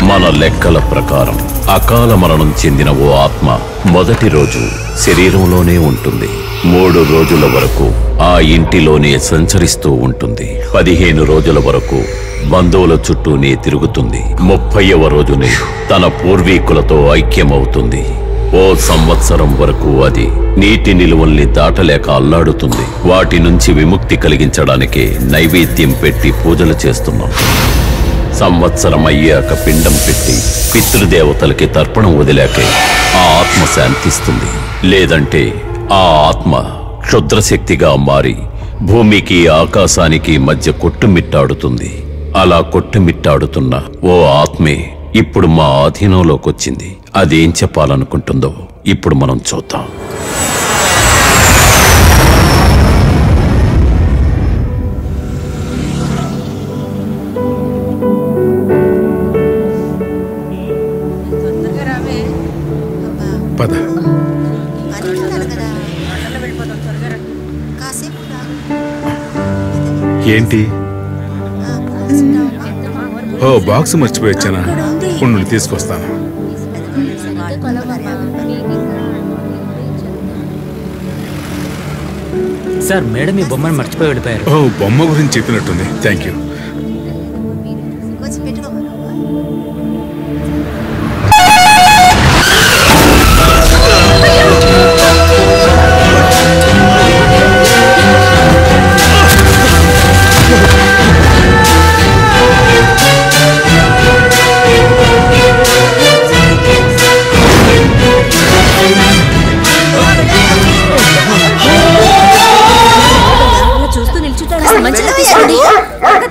మన లెక్కల ప్రకారం అకాల మరణం చెందిన ఓ ఆత్మ మొదటి రోజు శరీరంలోనే ఉంటుంది. 3 రోజుల వరకు ఆ ఇంటిలోనే సంచరిస్తూ ఉంటుంది. 15 రోజుల వరకు బంధువుల చుట్టూనే తిరుగుతుంది. 30వ రోజునే తన పూర్వీకులతో ఐక్యమవుతుంది. ఓ సంవత్సరం వరకు అది నీటి నిలువల్ని దాటలేక అల్లాడుతుంది. వాటి నుంచి విముక్తి కలిగించడానికే నైవేద్యం పెట్టి పూజలు చేస్తున్నాం. సంవత్సరం అయ్యాక పిండం పెట్టి పితృదేవతలకి తర్పణం వదిలాకే ఆ ఆత్మ శాంతిస్తుంది. లేదంటే ఆ ఆత్మ క్షుద్రశక్తిగా మారి భూమికి ఆకాశానికి మధ్య కొట్టుమిట్టాడుతుంది. అలా కొట్టుమిట్టాడుతున్న ఓ ఆత్మే ఇప్పుడు మా ఆధీనంలోకొచ్చింది. అదేం చెప్పాలనుకుంటుందో ఇప్పుడు మనం చూద్దాం. పద. ఏంటి? ఓ బాక్స్ మర్చిపోయొచ్చానా? ఉండు తీసుకొస్తాను. సార్ మేడం ఈ బొమ్మను మర్చిపోయి వెళ్ళిపోయారు. ఓ బొమ్మ గురించి చెప్పినట్టుంది. Thank you.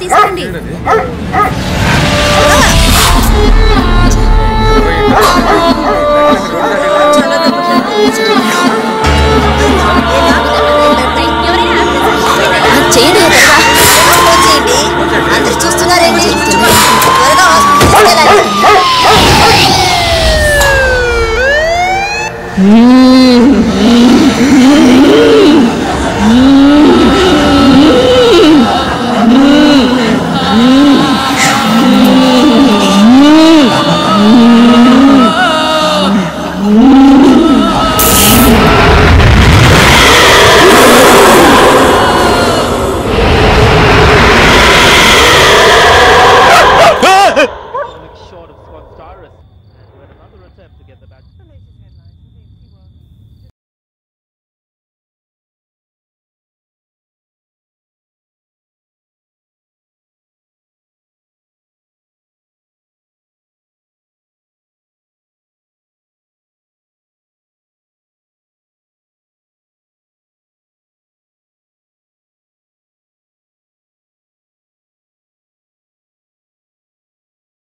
తీసుకోండి. అందరు చూస్తున్నారేంటి? Short of Scott Staris.